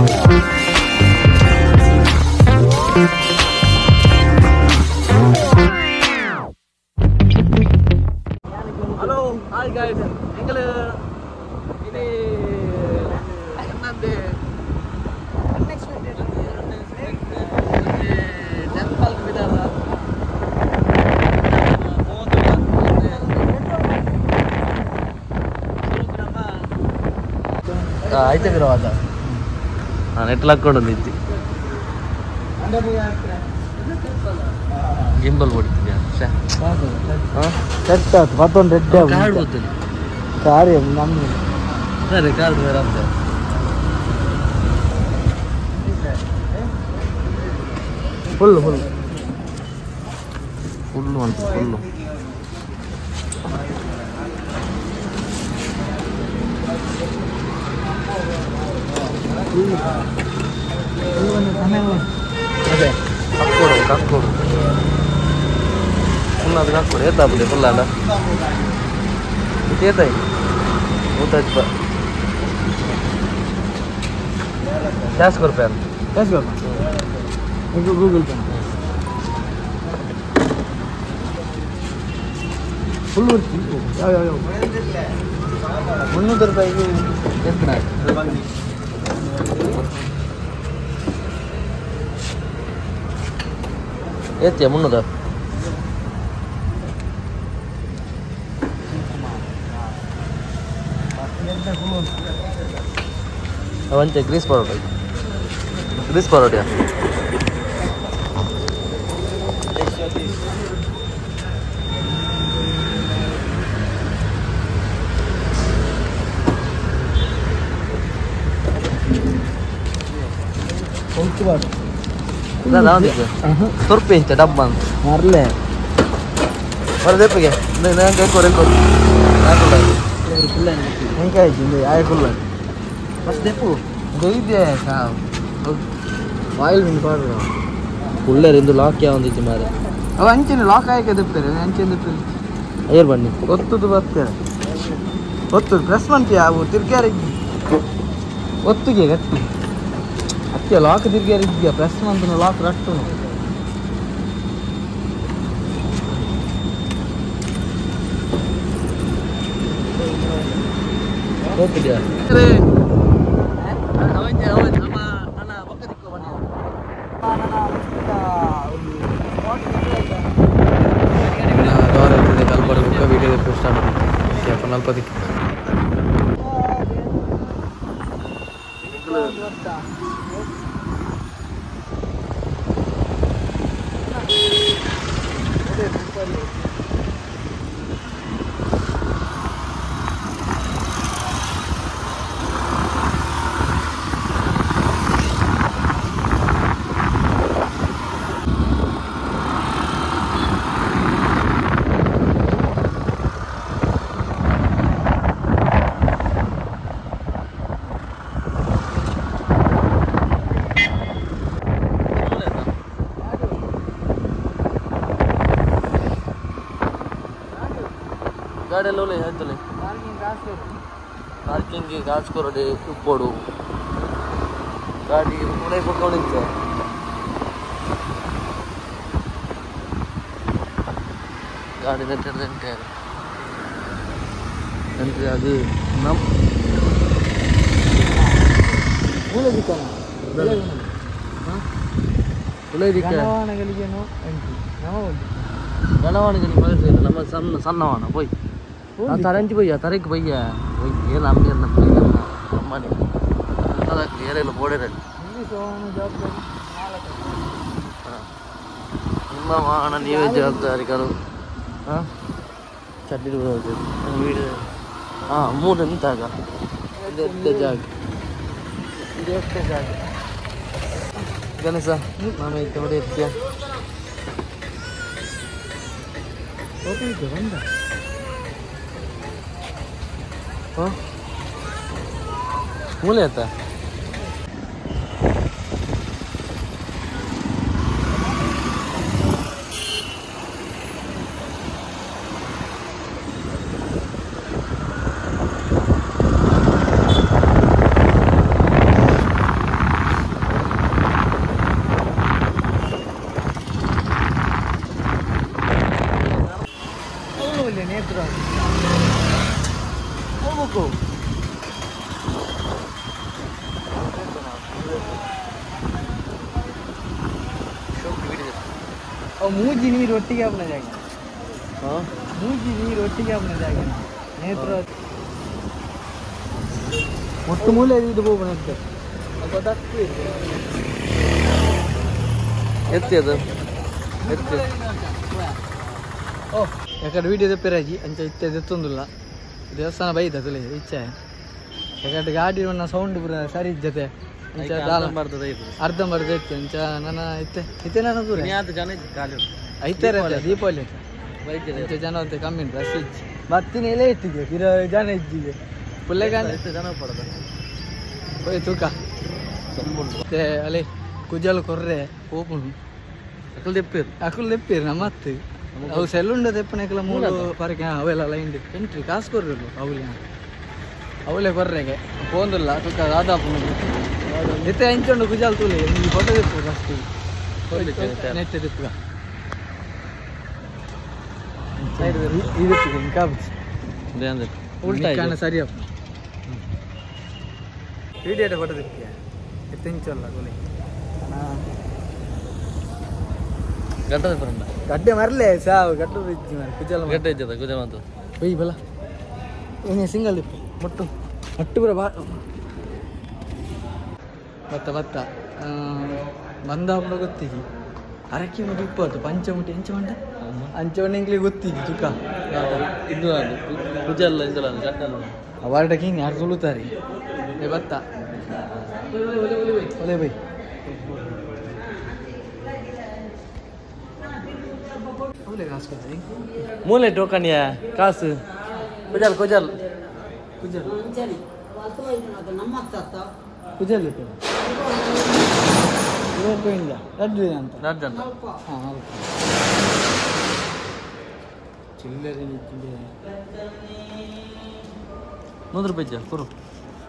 Halo, hai guys. Engkau ini nanti temple kita lah. ಆಯ್ತು ಬಿರುವಾಗ ನಾನು ಎಟ್ಲಾಕೊಂಡು ನಿಂತಿ ಗಿಂಬಲ್ ಹೊಡಿತಿದ್ಯಾ ಸೆಟ್ ಆಯ್ತು ಮತ್ತೊಂದು ರೆಡ್ ಕಾರ್ಡ್ ಗೊತ್ತಿಲ್ಲ ಕಾರ್ ನಮ್ಮ ಸರಿ ಕಾರ್ಡ್ ಬೇರೆ ಅಂತ ಫುಲ್ ಫುಲ್ ಫುಲ್ಲು ಅಂತ ಫುಲ್ಲು ಅದೇ ಕಕ್ಕೋಡು ಫುಲ್ ಅದು ಕಕ್ಕೋಡು ಏತಾಗ್ಬಿಟ್ಟೆ ಫುಲ್ ಅಲ್ಲ ಏತಾಯಿ ಊತಾಯ್ತು ಬಾ ಕ್ಯಾಶ್ ಕೊಡ್ಪೆ ಅಂತ ಕ್ಯಾಶ್ ಬಾಬಾ ಈಗ ಗೂಗಲ್ ಪೇ ಫುಲ್ ಯಾವ 300 ರೂಪಾಯಿಗೆ ಎಷ್ಟು ಏತಿಯ 300 ಅವಂತೆ ಗ್ರೀಸ್ ಪರೋಟ ತುರ್ಪಿ ಇಂಚ ಡಬ್ಬ ಅಂತ ಮರಲೆ ಬರದೇಪಿಗೆ ಹೆಂಗೆ ಆಯ್ಕುಲ್ಲ ಫಸ್ಟ್ ದೆಪ್ಪು ಇದೆಯಾ ಆಯಿಲ್ ಪಾಡ್ರ ಕುಳ್ಳರಿಂದ ಲಾಕ್ ಯಾವಂದಿತ್ತು ಮಾರೆ ಅವ ಅಂಚೆನೆ ಲಾಕ್ ಆಯ್ಕೆ ದೆಪ್ಪೇರೆ ಅಂಚೆನೆ ದೆಪ್ಪೇರೆ ಅಯ್ಯರ್ ಬನ್ನಿ ಒತ್ತುದು ಬರ್ತಾರೆ ಒತ್ತುದು ಪ್ರೆಸ್ ಮಂತಿ ಅವು ತಿರ್ಗ್ಯಾರ ಒತ್ತಿಗೆ ಗಟ್ಟಿ ಅತ್ತೆ ಲಾಕ್ ತಿರ್ಗ್ಯಾರ ಇದೆಯಾ ಪ್ರೆಸ್ ಮಂತನು ಲಾಕ್ ರಟ್ಟು ಹೋಗ್ತಿದ್ಯಾ कल बुक वीडियो स्टार्ट अपन अल्प गाड़ी लो ले चले पार्किंग की गाज को रे उपोड़ू गाड़ी पूरे पकौड़ी से गाड़ी नेटर देंटे ಅಂದ್ರೆ ಅದು ನಮ್ಮ ಮೂಲೆ ದಿಕ್ಕನ ಮೂಲೆ ದಿಕ್ಕ ಗಣವಾಣಗಳಿಗೇನು ಎಂಟು ಗಣವಾಣಗಳಿಗೆ ಮನಸ್ಸಿಲ್ಲ ನಮ್ಮ ಸಣ್ಣವಾಣ போய் தரஞ்சு போய்யா தரைக்கு போய்யா போய் ஏன் அம்மனி ಅದಕ್ಕೆ ಏರೆಲ್ಲ ಬೋಡಿರಲ್ಲ ನಿಮ್ಮ ವಾಹನ ನೀವೇ ಜವಾಬ್ದಾರಿಗಳು ಹಾಂ ಚಡ್ಡಿ ವೀಡಿಯೋ ಹಾಂ 3 ನಿಂತಾಗ ಇದೆಷ್ಟೇ ಜಾಗ ಇದೆಷ್ಟೇ ಜಾಗ ಗಣೇಶ ನಾನು ಇತ್ತು ನೋಡಿ ಇರ್ತೀಯ ಬಂದ ಹಾಂ ಮೂಲೆ ಆಯ್ತಾ ಮೂಜಿ ನೀರು ಒಟ್ಟಿಗೆ ಅವನ ಜಾಗ ಮೂಜಿ ನೀರು ಒಟ್ಟಿಗೆ ಅವನ ಜಾಗ ನೇತ್ರ ಒಟ್ಟು ಮೂಲೆ ಇದು ಹೋಗ್ಬಂತೆ ಎತ್ತಿ ಅದು ಎತ್ತಿ ಓ ಯಾಕಂದ್ರೆ ವೀಡಿಯೋ ತೆಪ್ಪಿರಾಜಿ ಅಂಚ ಇತ್ತೆ ಎತ್ತೊಂದಿಲ್ಲ ದೇವಸ್ಥಾನ ಬೈದ ತುಳಿ ಇಚ್ಛೆ ಯಾಕಂದ್ರೆ ಗಾಡಿ ನನ್ನ ಸೌಂಡ್ ಪೂರ ಸರಿ ಜೊತೆ ಅರ್ಧಂಬರ್ಧ ಇತ್ತು ಅಂಚ ನನ್ನ ಇತ್ತೆ ನಾನು ದೂರ ಐತಾರೆ ದೀಪಾವಳಿ ಐತೆ ಜನ ಅಂತ ಕಮ್ಮಿ ಉಂಟು ಅಷ್ಟು ಇಚ್ಚಿ ಮತ್ತಿನ ಎಲ್ಲ ಇಟ್ಟಿಗೆ ಜನ ಇಜ್ಜಿಗೆ ಪುಲ್ಲೆಗಾಲ ಜನ ಪಡೋದು ಹೋಯ್ ತೂಕ ಮತ್ತೆ ಅಲ್ಲಿ ಕುಜಲ್ ಕೊರ್ರೆ ಓಪನ್ ಅಕಲ್ ತೆಪ್ಪೀರು ನಮ್ಮ ಮತ್ತೆ ಅವು ಸೆಲ್ಲುಂಡ ತೆಪ್ಪನಕ್ಕೆಲ್ಲ ಮೂರು ಪರಕೆ ಅವೆಲ್ಲ ಲೈನ್ ಎಂಟ್ರಿ ಕಾಸು ಕೊರ್ರಲ್ಲ ಅವಲೇ ಕೊರ್ರೆಗೆ ಪೋಂದಿಲ್ಲ ತೂಕ ಆದಾಪು ಎತ್ತೆ ಹಂಚೊಂಡು ಕುಜಾಲ್ ತೂಲಿ ಈ ಫೋಟೋ ತೆಪ್ಪು ಅಷ್ಟು ನೆಟ್ ತೆಪ್ಪುಗ ಇದು ఇంకా ಉಲ್ಟಾ ಕಾಣ ಸರಿಯಪ್ಪ వీడియో ఫోటో తెప్పి ఎత్తించోళ్ళ కొలి గడ్డే మరలే సావు గడ్డ ఇచ్చి మరి కుజల గడ్డ ఇచ్చదా కుజమంత పోయి బల ఏనే సింగల్ తిప్పు మొట్టు మట్టు కూడా బా ಬತ್ತ ಬಂದಾಪುರ ಗೊತ್ತಿಗಿ ಅರಕ್ಕಿ ಮುಗಿ ಇಪ್ಪತ್ತು ಪಂಚಮುಟಿ ಎಂಚಮಂಟ ಅಂಚವಣ್ಣಂಗ್ಲಿ ಗೊತ್ತಿಗಿ ತುಕ ಇದು ಕುಜಲ್ಲ ಇಂದಲ್ಲ ಗಡ್ಡಲ್ಲ ಅವಾರ್ಡಕ್ಕೆ ಹಿಂಗೆ ಯಾರು ತುಳುತ್ತಾರೆ ಬತ್ತ ಒಲೆ ಬೈ ಮೂಲೆ ಟೋಕನ್ಯ ಕಾಸು ಕುಜಲ್ ಕುಜಲ್ ಕುಜಲ್ ಕುಜಲ್ ಇವತ್ತಿಂದ ರಡ್ಡು ಅಂತ ಹಾಂ ಹೌದು ಚಿಲ್ಲರೆ ₹100 ಕೊಡು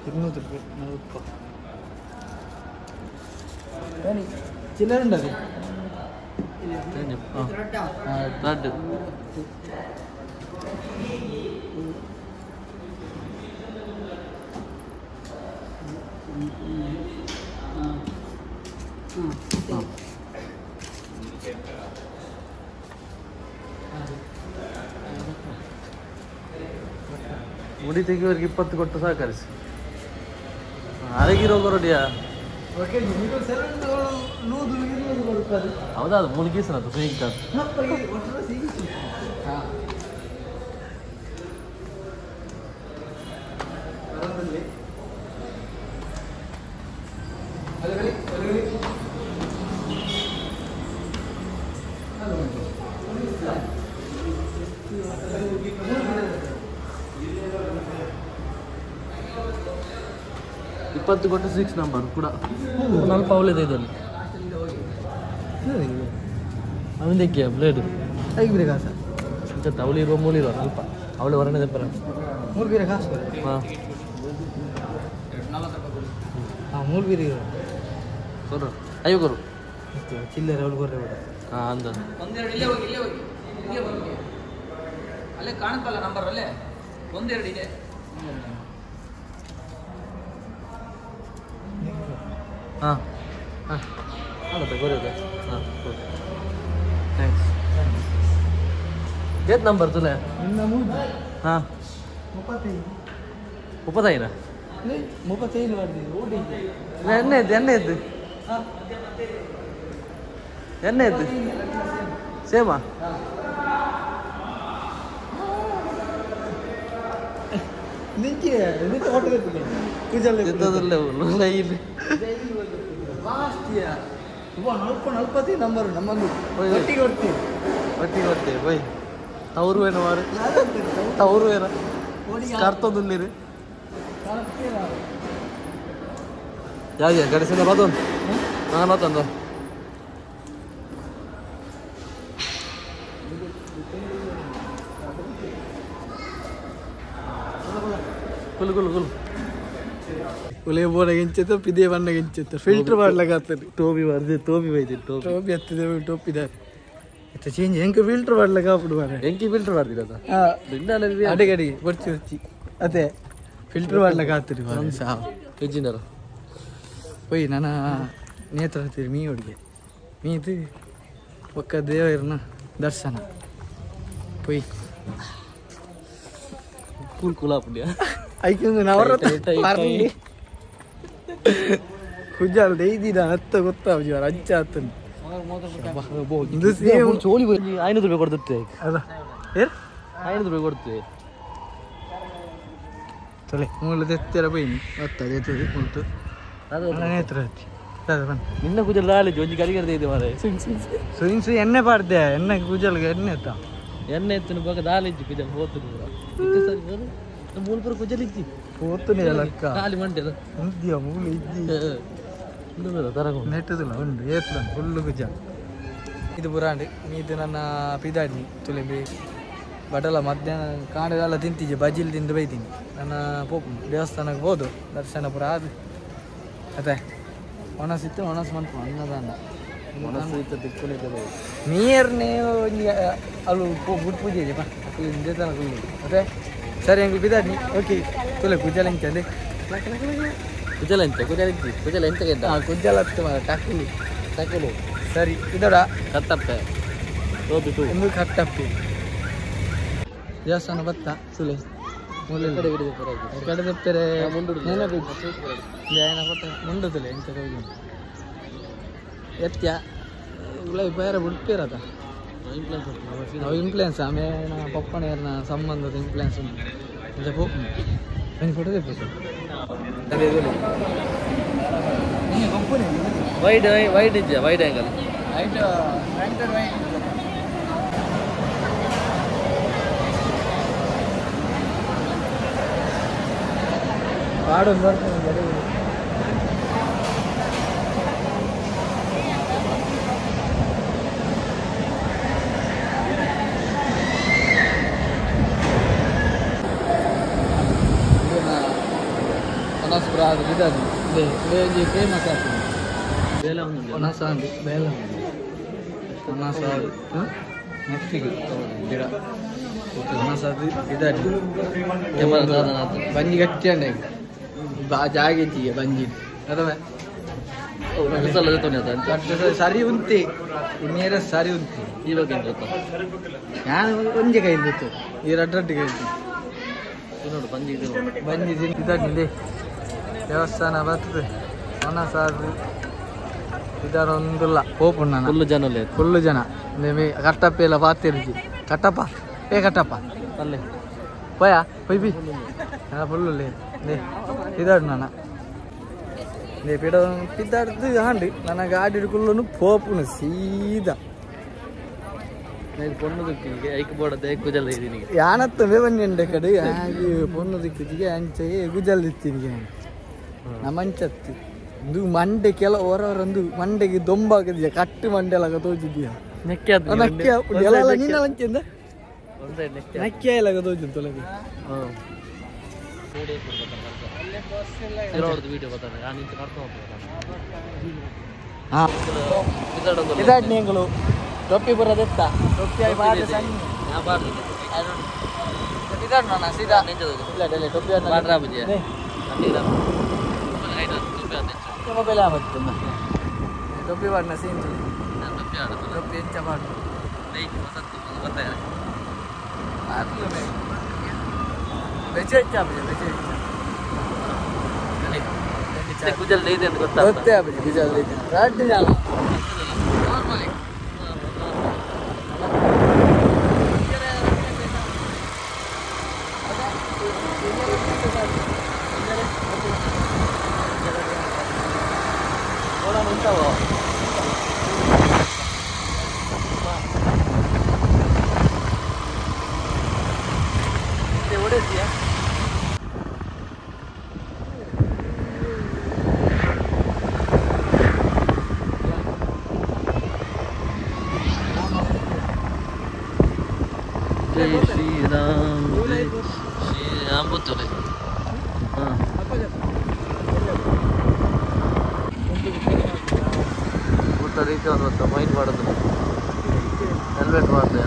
₹200 40 ಚಿಲ್ಲರೆ ಉಂಟು ರಡ್ಡು ಮುಡಿ ತೆಗಿಯೋರಿಗೆ 20 ಕೊಟ್ಟು ಸಹಕರಿಸಿ ಅರಗಿರೋ ಕೊರಡಿಯಾ ಹೌದಾ ಅದು ಮುಳುಗಿಸನದು ಸಿಂಕ್ ಕೊಟ್ಟು 6 ನಂಬರ್ ಕೂಡ ಸ್ವಲ್ಪ ಅವಳಿದೆ ಇದರಲ್ಲಿ ಅವನಿಗೆ ಬ್ಲೇಡ್ ಐದು ಕಾಸ ಅವಳಿ ಇರುವ ಮೂಲಿರುವ ಸ್ವಲ್ಪ ಅವಳು ಹೊರನೆ ತೆಪ್ಪರ 3 ಬೀರೆ ಕಾಸು ಹಾಂ ಹಾಂ 3 ಬೀರೆ ಕೊರು ಅಯ್ಯೋ ಕೊರು ಚಿಲ್ಲರೆ ಅವಳು ಕೊರ್ರೆ ಬೇಡ ಹಾಂ ಅಂದ ಒಂದೆರಡು ಇಲ್ಲೇ ಹೋಗಿ ಅಲ್ಲೇ ಕಾಣುತ್ತಲ್ಲ ನಂಬರ್ ಅಲ್ಲೇ ಒಂದೆರಡು ಇದೆ ಹಾಂ ಹಾಂ ಆಗುತ್ತೆ ಕೊರಿಯೋದು ಹಾಂ ಥ್ಯಾಂಕ್ಸ್ ಏತ್ ನಂಬರ್ ತುಲೆ ಹಾಂ 35 35 ಮಾಡಿದ್ದೀವಿ ಓಡಿದ್ದೆ ಎಣ್ಣೆ ಎದ್ದು ಸೇಮಾ ನಿಂಗೆ ಹೊಟ್ಟೆ ಕುಜಲ್ ಇಲ್ಲಿ ಲಾಸ್ಟಿಯ ನಲ್ಪತ್ತಿ ನಂಬರು ನಮ್ಮನ್ನು ಒಟ್ಟಿಗೆ ಕೊಡ್ತೀವಿ ಬೈ ತವರು ಏನೋ ಮಾರು ತವರು ಏನೋ ಕರ್ತೊಂದಿರಿ ಯಾವ್ದು ಗಡಿಸಿನ ಮತ್ತೊಂದು ಹಾಂ ಮತ್ತೊಂದು ಕುಲು ಒಲೆ ಬೋರ್ಡ್ ಗೆಂಚಿತ್ತು ಪಿದೇ ಬಣ್ಣ ಗೆಂಚಿತ್ತು ಫಿಲ್ಟರ್ ಮಾಡ್ಲಿಕ್ಕೆ ಟೋಪಿ ಬರ್ದು ಟೋಪಿ ಬೈದಿ ಟೋಪಿ ಹತ್ತಿದೆ ಟೋಪಿದ್ದಾರೆ ಮತ್ತೆ ಚೇಂಜ್ ಹೆಂಗೆ ಫಿಲ್ಟರ್ ಮಾಡ್ಲಿಕ್ಕೆ ಹಾಕ್ಬಿಡು ಮಾರೆ ಹೆಂಗೆ ಫಿಲ್ಟರ್ ಮಾಡ್ತೀರ ಅಡಿಗೆ ಬರ್ಚಿ ಅದೇ ಫಿಲ್ಟರ್ ಮಾಡ್ಲಿಕ್ಕೆ ಹಾಕ್ತೀರಿ ಸಹ ವೆಜ್ಜಿನರು ಹೋಯ್ ನಾನು ನೇತ್ರ ಹತ್ತೀರಿ ಮೀ ಹುಡುಗಿ ಮೀ ಇದು ఒక్క దేవరిన దర్శన పోయి ಐಕಿಂದು ನವರ ಕುಜ್ಜಾಲ್ ದೈದಿದ ಹತ್ತ ಗೊತ್ತಾವ ಜೀವ ಅಜ್ಜ ಆತನು ಚೋಲಿ 500 ರೂಪಾಯಿ ಕೊಡ್ತೇವೆ ಅಲ್ಲ ಏರ್ 500 ರೂಪಾಯಿ ಕೊಡ್ತೇವೆ ತೊಲೆ ಮೂಲ ತೆತ್ತರ ಬೈನಿ ಒತ್ತದ ಎತ್ತದು ಉಂಟು ನೇತ್ರ ಹತ್ತಿ ನಿನ್ನ ಕೂಜಲ್ ದಾಳಿ ಒಂಜಿ ಕರಿಗರ್ದೆ ಇದೆ ಮಾರೆ ಸುಯಿನ್ಸು ಎಣ್ಣೆ ಪಾಡ್ದೆ ಎಣ್ಣೆ ಕೂಜಲ್ಗೆ ಎಣ್ಣೆ ಎತ್ತ ಎಣ್ಣೆ ಎತ್ತಿನ ಬಾಗ ದಾಳಿ ಇಜ್ಜಿ ಕೂಜಲ್ ಹೋಗ್ತದೆ ಮೂಲ್ಪುರ ಕೂಜಲ್ ಇಜ್ಜಿ ಹೋಗ್ತಾನೆ ಅಕ್ಕ ಖಾಲಿ ಮಂಟೆ ಉಂದ್ಯ ಮೂಲ ಇಜ್ಜಿ ನೆಟ್ಟದಿಲ್ಲ ಉಂಡು ಏತ್ಲ ಫುಲ್ಲು ಕುಜ ಇದು ಬುರಾಂಡಿ ಇದು ನನ್ನ ಪಿದಾಡ್ನಿ ತುಲೆಬಿ ಬಡಲ ಮಧ್ಯಾಹ್ನ ಕಾಂಡಗೆಲ್ಲ ತಿಂತಿದ್ದೆ ಬಜ್ಜಿಲ್ ತಿಂದು ಬೈತೀನಿ ನನ್ನ ಪೋಪು ದೇವಸ್ಥಾನಕ್ಕೆ ಹೋದು ದರ್ಶನ ಪುರ ಅದು ಅದೇ ಒಣಸಿತ್ತು ಒಣಸ್ ಮಂತು ಅನ್ನದಾನ ನೀರ್ನೇ ಒಂದು ಅಲ್ಲಿ ಗುಡ್ ಪೂಜೆ ಇದೆ ಬಾ ಹಿಂದೆ ತನಕ ಅದೇ ಸರಿ ಹಂಗೆ ಬಿದ್ದಾಡ್ನಿ ಓಕೆ ತುಲೆ ಕುಜಲ ಎಂತಂದೆ ಕುಜಲ ಎಂತ ಕುಜಲ ಎಂತ ಕುಜ್ಜಲ ಹತ್ತು ಮಾರ ಟಕ್ಕುಲು ತಕಲು ಸರಿ ಇದೋಡ ಕತ್ತಪ್ಪೆ ಒಂದು ಕಟ್ಟಪ್ಪಿ ದೇವಸ್ಥಾನ ಬತ್ತ ಸುಲೆ ಕಡೆ ತೆಪ್ಪರೆ ಮುಂಡುತ್ತಲೆ ಎಂತ ಎತ್ಯ ಇಲ್ಲ ಬೇರೆ ಬಿಡ್ತಿರತ್ತ ಇನ್ಫ್ಲುಯೆನ್ಸ್ ಆಮೇಲೆ ಪಪ್ಪನ ಸಂಬಂಧದ ಇನ್ಫ್ಲುಯೆನ್ಸ್ ಉಂಟು ಫೋಟೋ ತೆಪ್ಪಿ ವೈಡ್ ವೈಡ್ ಇದ್ಯಾ ವೈಡ್ ಆ್ಯಂಗಲ್ ಪಾಡೊಂದು ಬರ್ತದೆ ಒಣಸ್ಪುರ ಅದು ಇದದು ಬೇಜಿ ಫೇಮಸ್ ಆಗ್ತದೆ ಒಣಸ ಅಂದು ಬೇಲ ಒಣಸ ನೆಕ್ಸ್ಟಿಗೆ ಗಿಡ ಒಣಸ ಅದು ಇದದು ಬಂಜಿ ಗಟ್ಟಿ ಅಂಡೆ ಜಾಗಿಜ್ಜಿಗೆ ಬಂಜಿ ಅದವೇ ಸರಿ ಉಂತಿ ಇನ್ನೇರ ಸರಿ ಉಂತಿ ಇವಾಗ ನಾನು ಒಂಜಿ ಕೈಲಿ ಇತ್ತು ಈ ರಡ್ರಡ್ಡಿ ಕೈಲಿ ನೋಡು ಬಂಜಿ ಬಂಜಿ ಇದನ್ನಿದೆ ದೇವಸ್ಥಾನ ಬರ್ತದೆ ಒಣಸಾದು ಇದರೊಂದಿಲ್ಲ ಓಪನ್ ನಾನು ಫುಲ್ಲು ಜನ ಕಟ್ಟಪ್ಪ ಎಲ್ಲ ಪಾತಿರ್ಜಿ ಕಟ್ಟಪ್ಪ ಕಟ್ಟಪ್ಪ ಅಲ್ಲೇ పోయా పోయి ఫుల్ ఇదాడు నాన్న పిడ పిద్దాడుతూ కాండి నన్న గాడికులను పోపును సీదా பொண்ணு திக்கு ஐக்கு போட குஜல் ಯಾನತ್ತವೇ ಬಂಡಿ ಕಡೆ ಹಾಗೆ பொண்ணು ದಿಕ್ಕಿಗೆ ಅಂಚೆ ಗುಜಲ್ ಇತ್ತೀನಿ ನಮ್ಮಂಚತ್ತಿ ಇದು ಮಂಡೆ ಕೆಲ ಹೊರವರಂದು ಮಂಡೆಗೆ ದೊಂಬಾಗದಿಯ ಕಟ್ಟು ಮಂಡೆ ಎಲ್ಲ ತೋಚಿದ್ಯಾ ಎಲ್ಲ ನೀನ ಅಂಚೆಂದ ನಕ್ಕಿಯ ಇಲ್ಲ ತೋಚು ತೊಲಗಿ ಇದಾಡ್ನಿಗಳು ಟೊಪ್ಪಿ ಬರೋದೆತ್ತ ಟೊಪ್ಪಿ ಇದಾಡ್ನ ಸೀದಾ ಇಲ್ಲ ಟೊಪ್ಪಿ ಮೊಬೈಲ್ ಆಗುತ್ತೆ ಟೊಪ್ಪಿ ಬಾಡ್ನ ಸೀನ್ ಟೊಪ್ಪಿ ಎಂಚ ಬಾಡು ಬೆಚ್ಚ ಗುಜಲ್ ಇದೆ ಅಂತ ಗೊತ್ತೇ ಗುಜಲ್ ಇದೆ ರಾಡ್ಡಿ ಜಾಲ ఉంటావో ಓಡಿಸ್ತೀಯಾ ಜೈ ಶ್ರೀರಾಮ್ ಜೈ ಶ್ರೀರಾಮ್ ಗೊತ್ತಲ್ಲ ರೀತಿ ಒಂದು ಮೈಂಡ್ ಮಾಡೋದು ಹೆಲ್ಮೆಟ್ ಮಾಡಿದೆ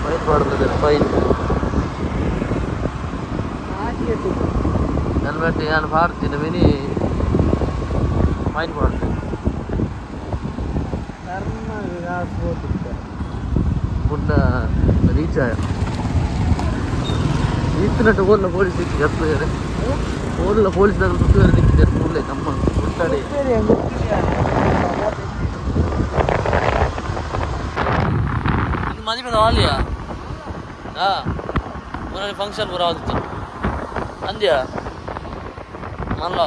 ಮೈಂಡ್ ಮಾಡೋದು ಫೈನ್ ಹೆಲ್ಮೆಟ್ ನಾನು ಮಾಡ್ತೀನಿ ಮಿನಿ ಮೈಂಡ್ ಮಾಡ್ತೀನಿ ನಿಶ್ಚಯ ಇತ್ತಿನಟ್ಟು ಓಲ್ಲ ಪೊಲೀಸ್ ಇತ್ತು ಎತ್ತುತ್ತಾರೆ ಓಲ್ಲ ಪೊಲೀಸ್ದಾಗ ಸುತ್ತುವರೆ ನಿಂತಿದ್ದಾರೆ ಕೂಡಲೇ ನಮ್ಮ ಹುಟ್ಟಾಡಿ ಮದುವೆ ಆಲಿಯಾ ಫಂಕ್ಷನ್ ಬರೋದಿತ್ತು ಅಂದ್ಯಾ ಮಲ್ಲ